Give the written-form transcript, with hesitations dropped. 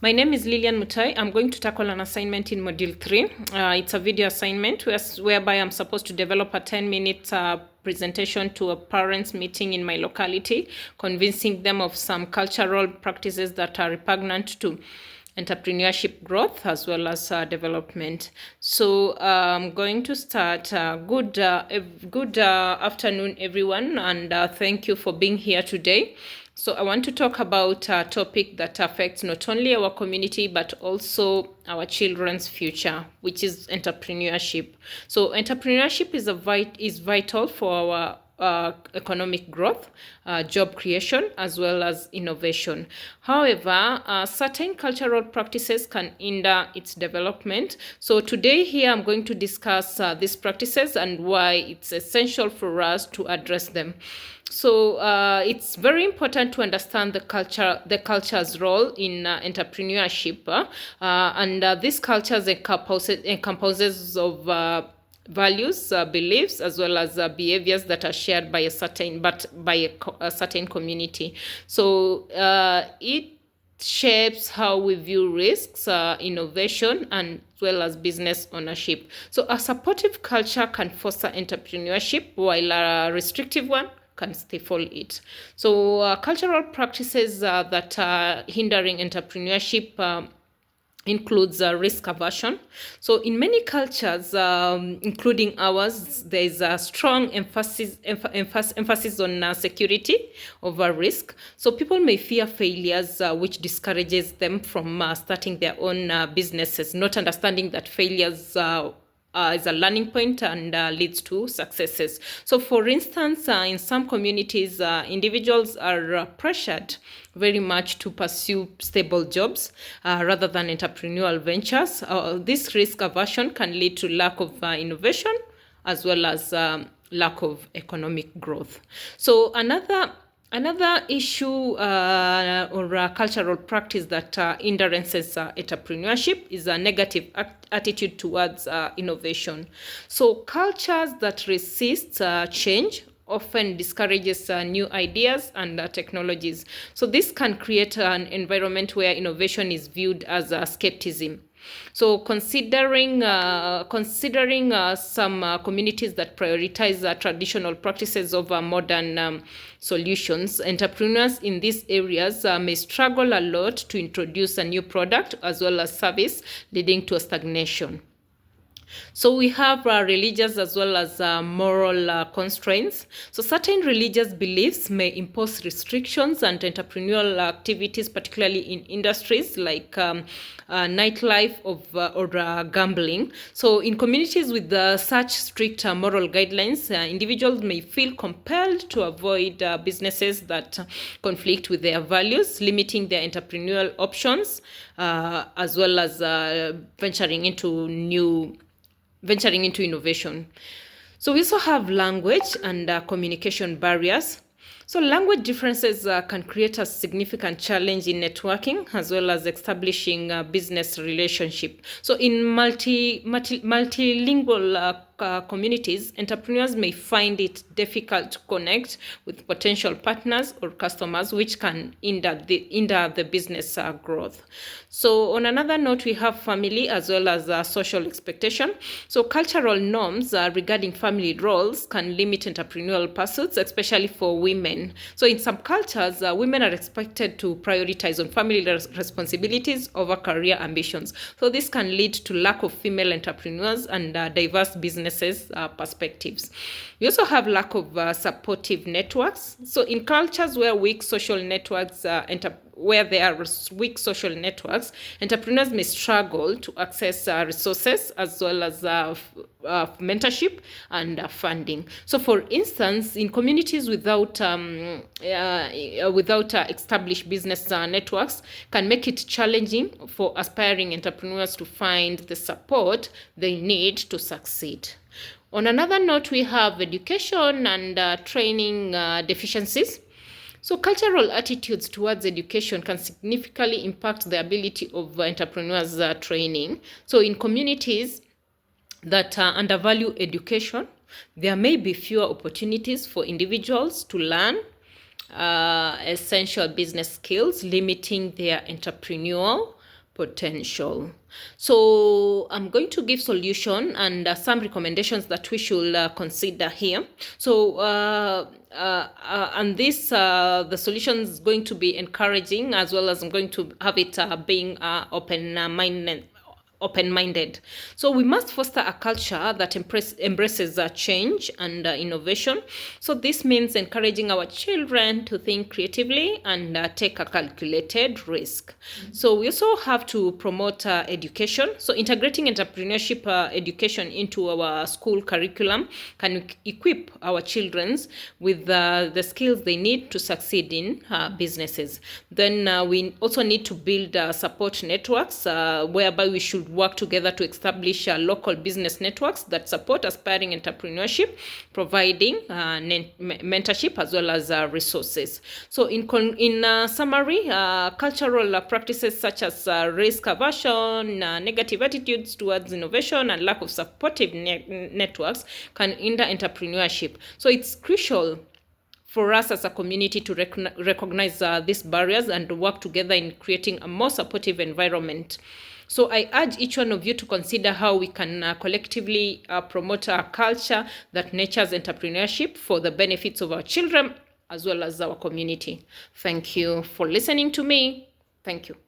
My name is Lilian Mutai. I'm going to tackle an assignment in Module 3. It's a video assignment whereby I'm supposed to develop a 10-minute presentation to a parents meeting in my locality, convincing them of some cultural practices that are repugnant to entrepreneurship growth as well as development. So I'm going to start. Good afternoon, everyone, and thank you for being here today. So I want to talk about a topic that affects not only our community but also our children's future, which is entrepreneurship. So entrepreneurship is vital for our economic growth, job creation, as well as innovation. However, certain cultural practices can hinder its development. So today here I'm going to discuss these practices and why it's essential for us to address them. So it's very important to understand the culture's role in entrepreneurship, and this culture encompasses of values, beliefs, as well as behaviors that are shared by a certain community. So it shapes how we view risks, innovation, and as well as business ownership. So a supportive culture can foster entrepreneurship, while a restrictive one can stifle it. So cultural practices that are hindering entrepreneurship includes risk aversion. So in many cultures, including ours, there is a strong emphasis on security over risk. So people may fear failures, which discourages them from starting their own businesses, not understanding that failures is a learning point and leads to successes. So for instance, in some communities, individuals are pressured very much to pursue stable jobs rather than entrepreneurial ventures. This risk aversion can lead to lack of innovation as well as lack of economic growth. So Another issue or cultural practice that hinders entrepreneurship is a negative attitude towards innovation. So cultures that resist change often discourages new ideas and technologies. So this can create an environment where innovation is viewed as skepticism. So considering some communities that prioritize traditional practices over modern solutions, entrepreneurs in these areas may struggle a lot to introduce a new product as well as service, leading to a stagnation. So we have religious as well as moral constraints. So certain religious beliefs may impose restrictions and entrepreneurial activities, particularly in industries like nightlife or gambling. So in communities with such strict moral guidelines, individuals may feel compelled to avoid businesses that conflict with their values, limiting their entrepreneurial options, as well as venturing into innovation. So we also have language and communication barriers. So language differences can create a significant challenge in networking as well as establishing a business relationship. So in multilingual communities, entrepreneurs may find it difficult to connect with potential partners or customers, which can hinder the business growth. So on another note, we have family as well as social expectation. So cultural norms regarding family roles can limit entrepreneurial pursuits, especially for women. So in some cultures, women are expected to prioritize on family responsibilities over career ambitions. So this can lead to lack of female entrepreneurs and diverse businesses perspectives. We also have lack of supportive networks. So in cultures where there are weak social networks, entrepreneurs may struggle to access resources as well as mentorship and funding. So for instance, in communities without established business networks can make it challenging for aspiring entrepreneurs to find the support they need to succeed. On another note, we have education and training deficiencies. So cultural attitudes towards education can significantly impact the ability of entrepreneurs' training. So in communities that undervalue education, there may be fewer opportunities for individuals to learn essential business skills, limiting their entrepreneurial potential. So I'm going to give solution and some recommendations that we should consider here. So and this the solution is going to be encouraging, as well as I'm going to have it being open-minded. So we must foster a culture that embraces change and innovation. So this means encouraging our children to think creatively and take a calculated risk. So we also have to promote education. So integrating entrepreneurship education into our school curriculum can equip our children with the skills they need to succeed in businesses. Then we also need to build support networks whereby we should work together to establish local business networks that support aspiring entrepreneurship, providing mentorship as well as resources. So in summary, cultural practices such as risk aversion, negative attitudes towards innovation, and lack of supportive networks can hinder entrepreneurship. So it's crucial for us as a community to recognize these barriers and work together in creating a more supportive environment. So I urge each one of you to consider how we can collectively promote a culture that nurtures entrepreneurship for the benefits of our children as well as our community. Thank you for listening to me. Thank you.